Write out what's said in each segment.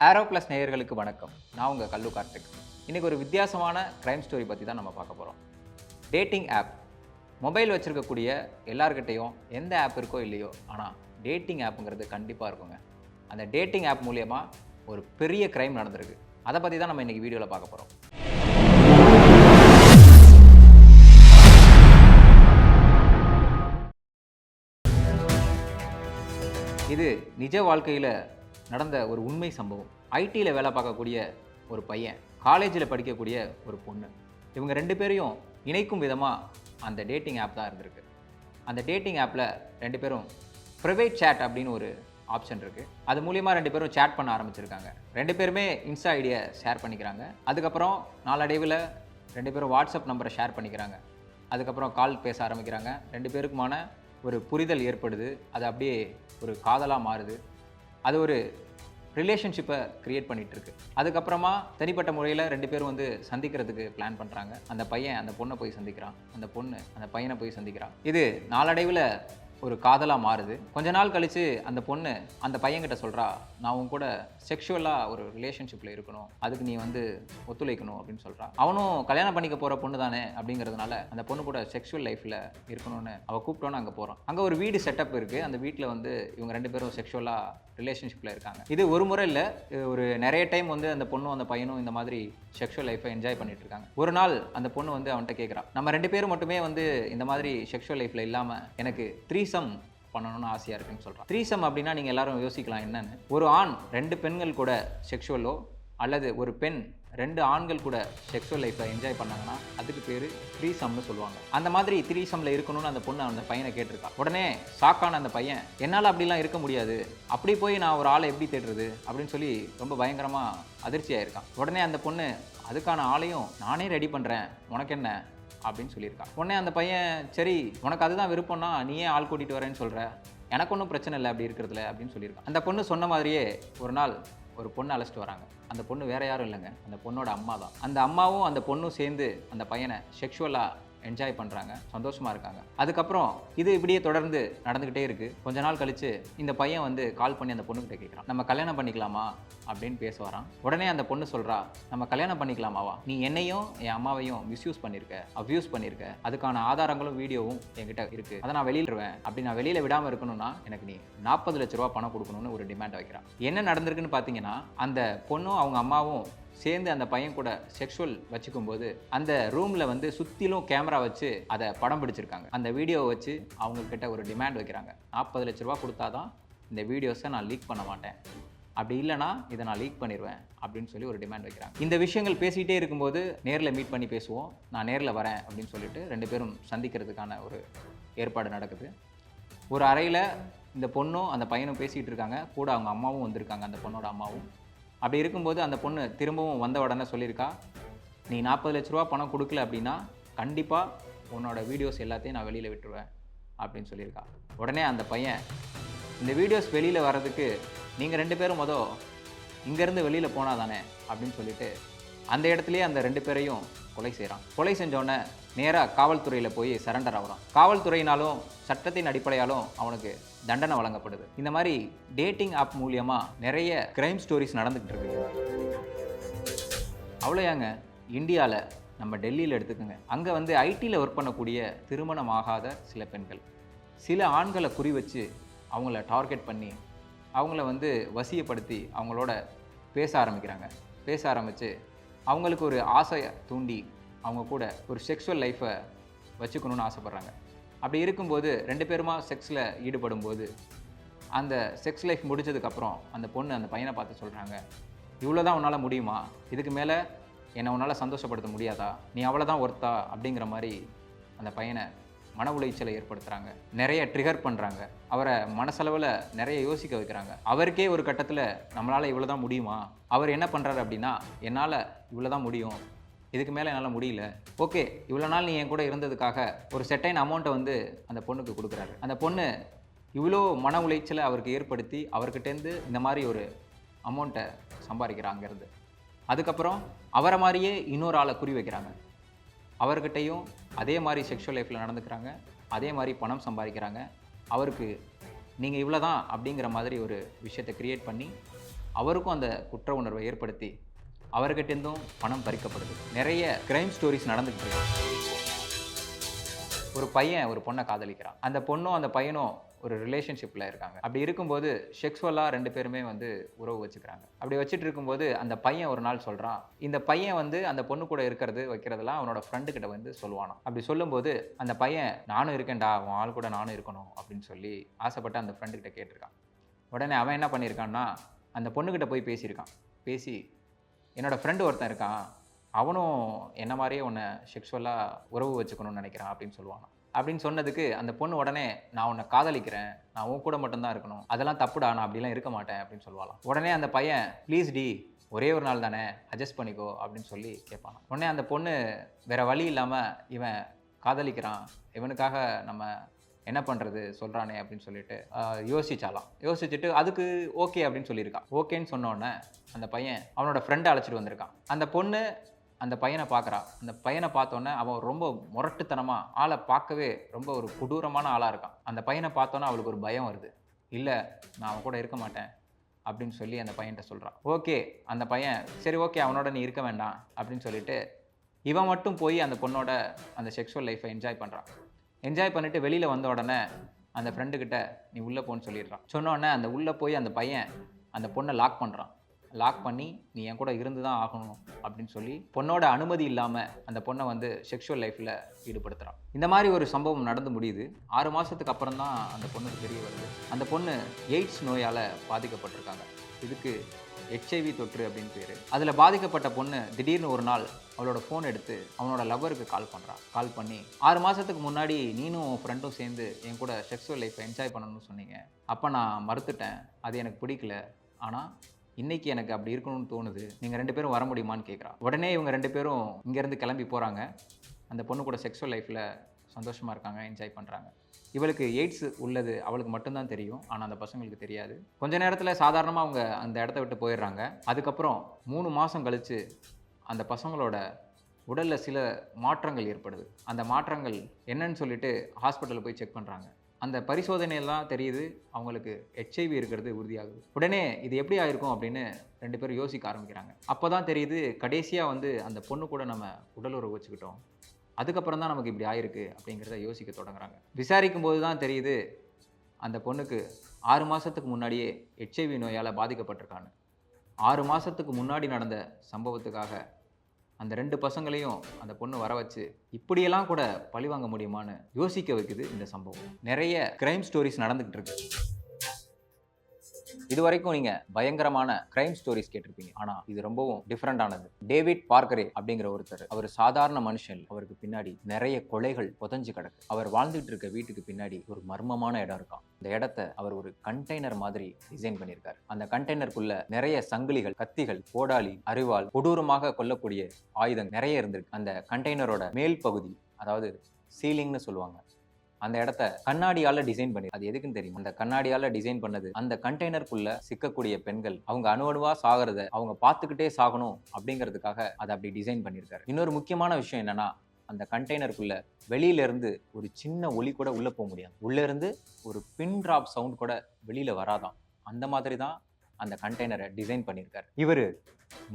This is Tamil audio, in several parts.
ஏரோ ப்ளஸ் நேயர்களுக்கு வணக்கம். நான் உங்கள் கல்லு கார்த்திக். இன்றைக்கி ஒரு வித்தியாசமான க்ரைம் ஸ்டோரி பற்றி தான் நம்ம பார்க்க போகிறோம். Dating app. மொபைல் வச்சுருக்கக்கூடிய எல்லார்கிட்டையும் எந்த ஆப் இருக்கோ இல்லையோ, ஆனால் டேட்டிங் ஆப்புங்கிறது கண்டிப்பாக இருக்குங்க. அந்த டேட்டிங் ஆப் மூலயமா ஒரு பெரிய க்ரைம் நடந்திருக்கு. அதை பற்றி தான் நம்ம இன்றைக்கி வீடியோவில் பார்க்க போகிறோம். இது நிஜ வாழ்க்கையில் நடந்த ஒரு உண்மை சம்பவம். ஐடியில் வேலை பார்க்கக்கூடிய ஒரு பையன், காலேஜில் படிக்கக்கூடிய ஒரு பொண்ணு, இவங்க 2 பேரையும் இணைக்கும் விதமாக அந்த டேட்டிங் ஆப் தான் இருந்திருக்கு. அந்த டேட்டிங் ஆப்பில் 2 பேரும் ப்ரைவேட் சேட் அப்படின்னு ஒரு ஆப்ஷன் இருக்குது. அது மூலிமா 2 பேரும் சேட் பண்ண ஆரம்பிச்சிருக்காங்க. 2 பேருமே இன்ஸ்டா ஐடியை ஷேர் பண்ணிக்கிறாங்க. அதுக்கப்புறம் நாளடைவில் 2 பேரும் வாட்ஸ்அப் நம்பரை ஷேர் பண்ணிக்கிறாங்க. அதுக்கப்புறம் கால் பேச ஆரம்பிக்கிறாங்க. 2 பேருக்குமான ஒரு புரிதல் ஏற்படுது. அது அப்படியே ஒரு காதலாக மாறுது. அது ஒரு ரிலேஷன்ஷிப்பை க்ரியேட் பண்ணிகிட்ருக்கு. அதுக்கப்புறமா தனிப்பட்ட முறையில் 2 பேரும் வந்து சந்திக்கிறதுக்கு பிளான் பண்ணுறாங்க. அந்த பையன் அந்த பொண்ணை போய் சந்திக்கிறான், அந்த பொண்ணு அந்த பையனை போய் சந்திக்கிறான். இது நாளடைவில் ஒரு காதலாக மாறுது. கொஞ்ச நாள் கழித்து அந்த பொண்ணு அந்த பையன்கிட்ட சொல்கிறா, நான் உன் கூட செக்ஷுவலாக ஒரு ரிலேஷன்ஷிப்பில் இருக்கணும், அதுக்கு நீ வந்து ஒத்துழைக்கணும் அப்படின்னு சொல்கிறான். அவனும் கல்யாணம் பண்ணிக்க போகிற பொண்ணு தானே அப்படிங்கிறதுனால அந்த பொண்ணு கூட செக்ஷுவல் லைஃப்பில் இருக்கணும்னு அவள் கூப்பிட்டோன்னு அங்கே போகிறான். அங்கே ஒரு வீடு செட்டப் இருக்குது. அந்த வீட்டில் வந்து இவங்க 2 பேரும் செக்ஷுவலாக ரிலேஷன்ஷிப்பில் இருக்காங்க. இது ஒரு முறை இல்லை, ஒரு நிறைய டைம் வந்து அந்த பொண்ணும் அந்த பையனும் இந்த மாதிரி செக்ஷுவல் லைஃப்பை என்ஜாய் பண்ணிட்டு இருக்காங்க. ஒரு நாள் அந்த பொண்ணு வந்து அவன்கிட்ட கேட்குறா, நம்ம 2 பேரும் மட்டுமே வந்து இந்த மாதிரி செக்ஷுவல் லைஃப்பில் இல்லாமல் எனக்கு த்ரீசம் பண்ணணும்னு ஆசையாக இருக்குன்னு சொல்கிறான். த்ரீசம் அப்படின்னா நீங்கள் எல்லாரும் யோசிக்கலாம் என்னன்னு. ஒரு ஆண் 2 பெண்கள் கூட செக்ஷுவலோ அல்லது ஒரு பெண் 2 ஆண்கள் கூட செக்ஷுவல் லைஃப்பை என்ஜாய் பண்ணாங்கன்னா அதுக்கு பேர் த்ரீசம்னு சொல்லுவாங்க. அந்த மாதிரி த்ரீசமில் இருக்கணும்னு அந்த பொண்ணு அந்த பையனை கேட்டிருக்கா. உடனே ஷாக்கான அந்த பையன், என்னால் அப்படிலாம் இருக்க முடியாது, அப்படி போய் நான் ஒரு ஆளை எப்படி தேடுறது அப்படின்னு சொல்லி ரொம்ப பயங்கரமாக அதிர்ச்சி ஆயிருக்கான். உடனே அந்த பொண்ணு, அதுக்கான ஆளையும் நானே ரெடி பண்ணுறேன், உனக்கு என்ன அப்படின்னு சொல்லியிருக்கான். உடனே அந்த பையன், சரி உனக்கு அதுதான் விருப்பம்னா நீ ஏன் ஆள் கூட்டிகிட்டு வரேன்னு சொல்கிற, எனக்கு ஒன்றும் பிரச்சனை இல்லை அப்படி இருக்கிறதுல அப்படின்னு சொல்லியிருக்கான். அந்த பொண்ணு சொன்ன மாதிரியே ஒரு நாள் ஒரு பொண்ணை அழைச்சிட்டு வராங்க. அந்த பொண்ணு வேறு யாரும் இல்லைங்க, அந்த பொண்ணோட அம்மா தான். அந்த அம்மாவும் அந்த பொண்ணும் சேர்ந்து அந்த பையனை செக்ஷுவலாக என்ஜாய் பண்ணுறாங்க, சந்தோஷமாக இருக்காங்க. அதுக்கப்புறம் இது இப்படியே தொடர்ந்து நடந்துக்கிட்டே இருக்குது. கொஞ்ச நாள் கழித்து இந்த பையன் வந்து கால் பண்ணி அந்த பொண்ணுக்கிட்ட கேட்குறான், நம்ம கல்யாணம் பண்ணிக்கலாமா அப்படின்னு பேச வரான். உடனே அந்த பொண்ணு சொல்கிறா, நம்ம கல்யாணம் பண்ணிக்கலாமாவா, நீ என்னையும் என் அம்மாவையும் மிஸ்யூஸ் பண்ணியிருக்க, அப்யூஸ் பண்ணியிருக்க, அதுக்கான ஆதாரங்களும் வீடியோவும் என்கிட்ட இருக்குது, அதை நான் வெளியிடுவேன், அப்படி நான் வெளியில் விடாமல் இருக்கணும்னா எனக்கு நீ 40 லட்ச ரூபா பணம் கொடுக்கணும்னு ஒரு டிமாண்ட் வைக்கிறான். என்ன நடந்திருக்குன்னு பார்த்தீங்கன்னா, அந்த பொண்ணும் அவங்க அம்மாவும் சேர்ந்து அந்த பையன் கூட செக்ஷுவல் வச்சுக்கும்போது அந்த ரூமில் வந்து சுற்றிலும் கேமரா வச்சு அதை படம் பிடிச்சிருக்காங்க. அந்த வீடியோவை வச்சு அவங்கக்கிட்ட ஒரு டிமாண்ட் வைக்கிறாங்க, 40 லட்ச ரூபா கொடுத்தாதான் இந்த வீடியோஸை நான் லீக் பண்ண மாட்டேன், அப்படி இல்லைனா இதை நான் லீக் பண்ணிடுவேன் அப்படின்னு சொல்லி ஒரு டிமாண்ட் வைக்கிறாங்க. இந்த விஷயங்கள் பேசிகிட்டே இருக்கும்போது நேரில் மீட் பண்ணி பேசுவோம், நான் நேரில் வரேன் அப்படின்னு சொல்லிட்டு 2 பேரும் சந்திக்கிறதுக்கான ஒரு ஏற்பாடு நடக்குது. ஒரு அறையில் இந்த பொண்ணும் அந்த பையனும் பேசிகிட்டு இருக்காங்க, கூட அவங்க அம்மாவும் வந்திருக்காங்க, அந்த பொண்ணோட அம்மாவும். அப்படி இருக்கும்போது அந்த பொண்ணு திரும்பவும் வந்த உடனே சொல்லியிருக்கா, நீ 40 லட்ச ரூபா பணம் கொடுக்கல அப்படின்னா கண்டிப்பாக உன்னோட வீடியோஸ் எல்லாத்தையும் நான் வெளியில் விட்டுருவேன் அப்படின்னு சொல்லியிருக்கா. உடனே அந்த பையன், இந்த வீடியோஸ் வெளியில் வர்றதுக்கு நீங்கள் 2 பேரும் இங்கேருந்து வெளியில் போனால் தானே அப்படின்னு சொல்லிட்டு அந்த இடத்துலையே அந்த 2 பேரையும் கொலை செய்கிறான். கொலை செஞ்சோடனே நேராக காவல்துறையில் போய் சரண்டர் ஆகிறான். காவல்துறையினாலும் சட்டத்தின் அடிப்படையாலும் அவனுக்கு தண்டனை வழங்கப்படுது. இந்த மாதிரி டேட்டிங் ஆப் மூலியமாக நிறைய கிரைம் ஸ்டோரிஸ் நடந்துக்கிட்டு இருக்குது. அவ்வளோயாங்க, இந்தியாவில் நம்ம டெல்லியில் எடுத்துக்கோங்க, அங்கே வந்து ஐடியில் ஒர்க் பண்ணக்கூடிய திருமணம் ஆகாத சில பெண்கள் சில ஆண்களை குறி வச்சு அவங்கள டார்கெட் பண்ணி அவங்கள வந்து வசியப்படுத்தி அவங்களோட பேச ஆரம்பித்து அவங்களுக்கு ஒரு ஆசையை தூண்டி அவங்க கூட ஒரு செக்ஷுவல் லைஃப்பை வச்சுக்கணுன்னு ஆசைப்பட்றாங்க. அப்படி இருக்கும்போது 2 பேருமா செக்ஸில் ஈடுபடும் போது அந்த செக்ஸ் லைஃப் முடிஞ்சதுக்கப்புறம் அந்த பொண்ணு அந்த பையனை பார்த்து சொல்கிறாங்க, இவ்வளோ தான் உன்னால் முடியுமா, இதுக்கு மேலே என்னை உன்னால் சந்தோஷப்படுத்த முடியாதா, நீ அவ்வளோதான் ஒர்த்தா அப்படிங்கிற மாதிரி அந்த பையனை மன உளைச்சலை ஏற்படுத்துகிறாங்க, நிறைய ட்ரிகர் பண்ணுறாங்க, அவரை மனசளவில் நிறைய யோசிக்க வைக்கிறாங்க. அவருக்கே ஒரு கட்டத்தில் நம்மளால் இவ்வளோ தான் முடியுமா, அவர் என்ன பண்ணுறாரு அப்படின்னா, என்னால் இவ்வளோ தான் முடியும், இதுக்கு மேலே என்னால் முடியல, ஓகே இவ்வளோ நாள் நீ என் கூட இருந்ததுக்காக ஒரு செட்டைன் அமௌண்ட்டை வந்து அந்த பொண்ணுக்கு கொடுக்குறாரு. அந்த பொண்ணு இவ்வளோ மன உளைச்சலை அவருக்கு ஏற்படுத்தி அவர்கிட்டேருந்து இந்த மாதிரி ஒரு அமௌண்ட்டை சம்பாதிக்கிறாங்கிறது. அதுக்கப்புறம் அவரை மாதிரியே இன்னொரு ஆளை குறி வைக்கிறாங்க, அவர்கிட்டையும் அதே மாதிரி செக்ஷுவல் லைஃப்பில் நடந்துக்கிறாங்க, அதே மாதிரி பணம் சம்பாதிக்கிறாங்க. அவருக்கு நீங்கள் இவ்வளோ தான் அப்படிங்கிற மாதிரி ஒரு விஷயத்தை க்ரியேட் பண்ணி அவருக்கும் அந்த குற்ற உணர்வை ஏற்படுத்தி அவர்கிட்டேருந்தும் பணம் பறிக்கப்படுது. நிறைய கிரைம் ஸ்டோரிஸ் நடந்துகிட்டு இருக்கு. ஒரு பையன் ஒரு பொண்ணை காதலிக்கிறான். அந்த பொண்ணும் அந்த பையனும் ஒரு ரிலேஷன்ஷிப்பில் இருக்காங்க. அப்படி இருக்கும்போது செக்ஸுவலாக 2 பேருமே வந்து உறவு வச்சுக்கிறாங்க. அப்படி வச்சுட்டு இருக்கும்போது அந்த பையன் ஒரு நாள் சொல்கிறான், இந்த பையன் வந்து அந்த பொண்ணு கூட இருக்கிறது வைக்கிறதெல்லாம் அவனோட ஃப்ரெண்டு கிட்ட வந்து சொல்லுவானாம். அப்படி சொல்லும்போது அந்த பையன், நானும் இருக்கேன்டா, உன் ஆள் கூட நானும் இருக்கணும் அப்படின்னு சொல்லி ஆசைப்பட்டு அந்த ஃப்ரெண்டு கிட்ட கேட்டிருக்கான். உடனே அவன் என்ன பண்ணியிருக்கான்னா, அந்த பொண்ணுக்கிட்ட போய் பேசியிருக்கான். பேசி, என்னோட ஃப்ரெண்டு ஒருத்தன் இருக்கான், அவனும் என்ன மாதிரியே உன்னை செக்ஷுவலாக உறவு வச்சுக்கணும்னு நினைக்கிறான் அப்படின்னு சொல்லுவானா. அப்படின்னு சொன்னதுக்கு அந்த பொண்ணு உடனே, நான் உன்னை காதலிக்கிறேன், நான் உன் கூட மட்டும்தான் இருக்கணும், அதெல்லாம் தப்புடா, நான் அப்படிலாம் இருக்க மாட்டேன் அப்படின்னு சொல்லுவாளாம். உடனே அந்த பையன், ப்ளீஸ் டி, ஒரே ஒரு நாள் தானே, அட்ஜஸ்ட் பண்ணிக்கோ அப்படின்னு சொல்லி கேட்பானா. உடனே அந்த பொண்ணு வேற வழி இல்லாமல், இவன் காதலிக்கிறான், இவனுக்காக நம்ம என்ன பண்ணுறது சொல்கிறானே அப்படின்னு சொல்லிட்டு யோசிச்சாலாம். யோசிச்சுட்டு அதுக்கு ஓகே அப்படின்னு சொல்லியிருக்கான். ஓகேன்னு சொன்னோடனே அந்த பையன் அவனோட ஃப்ரெண்டை அழைச்சிட்டு வந்திருக்கான். அந்த பொண்ணு அந்த பையனை பார்க்குறா. அந்த பையனை பார்த்தோன்னே அவன் ரொம்ப முரட்டுத்தனமாக, ஆளை பார்க்கவே ரொம்ப ஒரு கொடூரமான ஆளாக இருக்கான். அந்த பையனை பார்த்தோன்னே அவளுக்கு ஒரு பயம் வருது. இல்லை, நான் அவன் கூட இருக்க மாட்டேன் அப்படின்னு சொல்லி அந்த பையன்கிட்ட சொல்கிறான். ஓகே, அந்த பையன் சரி ஓகே அவனோட நீ இருக்க வேண்டாம் அப்படின்னு சொல்லிட்டு இவன் மட்டும் போய் அந்த பொண்ணோட அந்த செக்ஷுவல் லைஃப்பை என்ஜாய் பண்ணுறான். என்ஜாய் பண்ணிவிட்டு வெளியில் வந்த உடனே அந்த ஃப்ரெண்டுக்கிட்ட நீ உள்ளே போன்னு சொல்லிடுறான். சொன்னோடனே அந்த உள்ளே போய் அந்த பையன் அந்த பொண்ணை லாக் பண்ணுறான். லாக் பண்ணி நீ என் கூட இருந்து தான் ஆகணும் அப்படின்னு சொல்லி பொண்ணோட அனுமதி இல்லாமல் அந்த பொண்ணை வந்து செக்ஷுவல் லைஃப்பில் ஈடுபடுத்துகிறான். இந்த மாதிரி ஒரு சம்பவம் நடந்து முடியுது. 6 மாதத்துக்கு அப்புறம் தான் அந்த பொண்ணுக்கு தெரிய வருது, அந்த பொண்ணு எய்ட்ஸ் நோயால் பாதிக்கப்பட்டிருக்காங்க. இதுக்கு HIV தொற்று அப்படின்னு பேர். அதில் பாதிக்கப்பட்ட பொண்ணு திடீர்னு ஒரு நாள் அவளோட ஃபோன் எடுத்து அவனோட லவ்வருக்கு கால் பண்ணுறான். கால் பண்ணி, 6 மாதத்துக்கு முன்னாடி நீனும் உன் ஃப்ரெண்டும் சேர்ந்து என் கூட செக்ஸுவல் லைஃப்பை என்ஜாய் பண்ணணும்னு சொன்னீங்க, அப்போ நான் மறுத்துட்டேன், அது எனக்கு பிடிக்கல, ஆனால் இன்றைக்கி எனக்கு அப்படி இருக்கணும்னு தோணுது, நீங்கள் 2 பேரும் வர முடியுமான்னு கேட்குறான். உடனே இவங்க 2 பேரும் இங்கேருந்து கிளம்பி போகிறாங்க. அந்த பொண்ணு கூட செக்ஸுவல் லைஃப்பில் சந்தோஷமாக இருக்காங்க, என்ஜாய் பண்ணுறாங்க. இவளுக்கு எய்ட்ஸ் உள்ளது அவளுக்கு மட்டும்தான் தெரியும், ஆனால் அந்த பசங்களுக்கு தெரியாது. கொஞ்ச நேரத்தில் சாதாரணமாக அவங்க அந்த இடத்த விட்டு போயிடுறாங்க. அதுக்கப்புறம் 3 மாதம் கழித்து அந்த பசங்களோட உடலில் சில மாற்றங்கள் ஏற்படுது. அந்த மாற்றங்கள் என்னன்னு சொல்லிட்டு ஹாஸ்பிட்டலில் போய் செக் பண்ணுறாங்க. அந்த பரிசோதனையெல்லாம் தெரியுது அவங்களுக்கு HIV இருக்கிறது உறுதியாகுது. உடனே இது எப்படி ஆயிருக்கும் அப்படின்னு 2 பேரும் யோசிக்க ஆரம்பிக்கிறாங்க. அப்போ தான் தெரியுது, கடைசியாக வந்து அந்த பொண்ணு கூட நம்ம உடலுறவு வச்சுக்கிட்டோம், அதுக்கப்புறம் தான் நமக்கு இப்படி ஆயிருக்கு அப்படிங்கிறத யோசிக்க தொடங்குறாங்க. விசாரிக்கும் போது தான் தெரியுது அந்த பொண்ணுக்கு 6 மாதத்துக்கு முன்னாடியே HIV நோயால் பாதிக்கப்பட்டிருக்காங்க. 6 மாதத்துக்கு முன்னாடி நடந்த சம்பவத்துக்காக அந்த 2 பசங்களையும் அந்த பொண்ணு வர வச்சு இப்படியெல்லாம் கூட பழி வாங்க முடியுமான்னு யோசிக்க வைக்குது இந்த சம்பவம். நிறைய கிரைம் ஸ்டோரிஸ் நடந்துகிட்டு இருக்கு. இது வரைக்கும் நீங்க பயங்கரமான கிரைம் ஸ்டோரிஸ் கேட்டிருப்பீங்க. ஆனா இது ரொம்பவும் டிஃபரெண்டானது. டேவிட் பார்க்கரே அப்படிங்கிற ஒருத்தர், அவர் சாதாரண மனுஷன், அவருக்கு பின்னாடி நிறைய கொலைகள் புதஞ்சு கிடக்கு. அவர் வாழ்ந்துட்டு இருக்க வீட்டுக்கு பின்னாடி ஒரு மர்மமான இடம் இருக்கான். இந்த இடத்த அவர் ஒரு கண்டெய்னர் மாதிரி டிசைன் பண்ணியிருக்காரு. அந்த கண்டெய்னருக்குள்ள நிறைய சங்கிலிகள், கத்திகள், கோடாலி, அரிவாள், கொடூரமாக கொல்லக்கூடிய ஆயுதம் நிறைய இருந்திருக்கு. அந்த கண்டெய்னரோட மேல் பகுதி, அதாவது சீலிங்னு சொல்லுவாங்க, அந்த இடத்த கண்ணாடியால டிசைன் பண்ணி, அது எதுக்குன்னு தெரியும், அந்த கண்ணாடியால டிசைன் பண்ணது அந்த கண்டெய்னருக்குள்ள சிக்கக்கூடிய பெண்கள் அவங்க அணுவணுவா சாகிறத அவங்க பார்த்துக்கிட்டே சாகணும் அப்படிங்கிறதுக்காக அதை அப்படி டிசைன் பண்ணியிருக்காரு. இன்னொரு முக்கியமான விஷயம் என்னன்னா, அந்த கண்டெய்னருக்குள்ள வெளியில இருந்து ஒரு சின்ன ஒலி கூட உள்ள போக முடியாது. உள்ள இருந்து ஒரு பின் டிராப் சவுண்ட் கூட வெளியில வராதான். அந்த மாதிரி தான் அந்த கண்டெய்னரை டிசைன் பண்ணியிருக்காரு. இவர்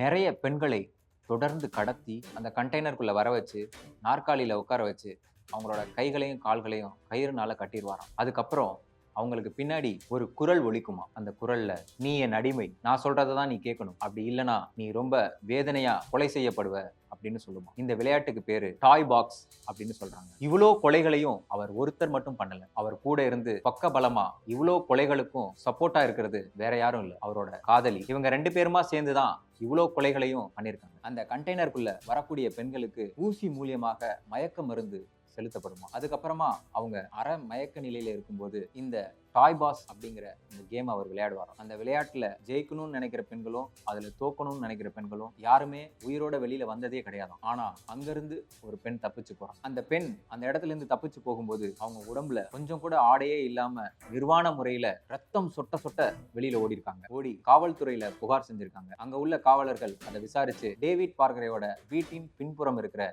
நிறைய பெண்களை தொடர்ந்து கடத்தி அந்த கண்டெய்னருக்குள்ள வர வச்சு நாற்காலியில உட்கார வச்சு அவங்களோட கைகளையும் கால்களையும் கயிறுனால கட்டிடுவாராம். அதுக்கப்புறம் அவங்களுக்கு பின்னாடி ஒரு குரல் ஒலிக்குமா. அந்த குரல்ல, நீ என் அடிமை, நான் சொல்றதை தான் நீ கேட்கணும், அப்படி இல்லைனா நீ ரொம்ப வேதனையா கொலை செய்யப்படுவ அப்படின்னு சொல்லுமா. இந்த விளையாட்டுக்கு பேரு டாய் பாக்ஸ் அப்படின்னு சொல்றாங்க. இவ்வளோ கொலைகளையும் அவர் ஒருத்தர் மட்டும் பண்ணல. அவர் கூட இருந்து பக்க பலமா இவ்வளோ கொலைகளுக்கும் சப்போர்ட்டா இருக்கிறது வேற யாரும் இல்லை, அவரோட காதலி. இவங்க 2 பேருமா சேர்ந்துதான் இவ்வளோ கொலைகளையும் பண்ணியிருக்காங்க. அந்த கண்டெய்னருக்குள்ள வரக்கூடிய பெண்களுக்கு ஊசி மூலியமாக மயக்க மருந்து செலுத்தப்படுமா. அதுக்கப்புறமா அவங்க அரை மயக்க நிலையில இருக்கும்போது இந்த டாய் பாஸ் அப்படிங்கிற இந்த கேம் அவர் விளையாடுவாராம். அந்த விளையாட்டுல ஜெயிக்கணும்னு நினைக்கிற பெண்களும் அதுல தோக்கணும்னு நினைக்கிற பெண்களும் யாருமே உயிரோட வெளியில வந்ததே கிடையாதாம். ஆனா அங்கிருந்து ஒரு பெண் தப்பிச்சு போறான். அந்த பெண் அந்த இடத்துல இருந்து தப்பிச்சு போகும்போது அவங்க உடம்புல கொஞ்சம் கூட ஆடையே இல்லாம நிர்வாண முறையில ரத்தம் சொட்ட சொட்ட வெளியில ஓடி இருக்காங்க. ஓடி காவல்துறையில புகார் செஞ்சிருக்காங்க. அங்க உள்ள காவலர்கள் அதை விசாரிச்சு டேவிட் பார்க்கரேயோட வீட்டின் பின்புறம் இருக்கிற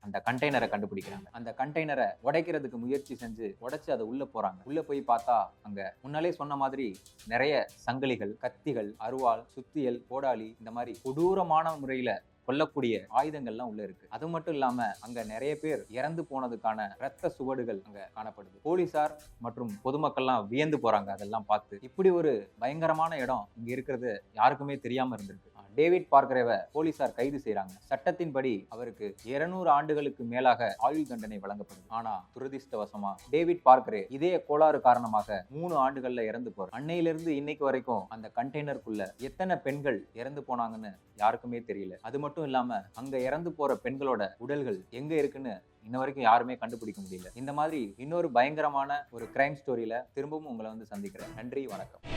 அந்த கண்டெய்னரை கண்டுபிடிக்கிறாங்க. அந்த கண்டெய்னரை உடைக்கிறதுக்கு முயற்சி செஞ்சு உடைச்சு அதை உள்ள போறாங்க. உள்ள போய் பார்த்தா அங்க முன்னாலே சொன்ன மாதிரி நிறைய சங்கிலிகள், கத்திகள், அருவாள், சுத்தியல், கோடாலி, இந்த மாதிரி கொடூரமான முறையில கொல்லக்கூடிய ஆயுதங்கள்லாம் உள்ள இருக்கு. அது மட்டும் இல்லாம அங்க நிறைய பேர் இறந்து போனதுக்கான ரத்த சுவடுகள் அங்க காணப்படுது. போலீசார் மற்றும் பொதுமக்கள்லாம் வியந்து போறாங்க அதெல்லாம் பார்த்து. இப்படி ஒரு பயங்கரமான இடம் இங்க இருக்கிறது யாருக்குமே தெரியாம இருந்திருக்கு. டேவிட் பார்க்கரேவை போலீசார் கைது செய்யறாங்க. சட்டத்தின்படி அவருக்கு 200 ஆண்டுகளுக்கு மேலாக ஆயுள் தண்டனை வழங்கப்படுது. ஆனா துரதிர்ஷ்டவசமா டேவிட் பார்க்கரே இதே கோளாறு காரணமாக 3 ஆண்டுகள்ல இறந்து போறார். அன்னையிலிருந்து இன்னைக்கு வரைக்கும் அந்த கண்டெய்னருக்குள்ள எத்தனை பெண்கள் இறந்து போனாங்கன்னு யாருக்குமே தெரியல. அது மட்டும் இல்லாம அங்க இறந்து போற பெண்களோட உடல்கள் எங்க இருக்குன்னு இன்ன வரைக்கும் யாருமே கண்டுபிடிக்க முடியல. இந்த மாதிரி இன்னொரு பயங்கரமான ஒரு கிரைம் ஸ்டோரியில திரும்பவும் உங்களை வந்து சந்திக்கிறேன். நன்றி, வணக்கம்.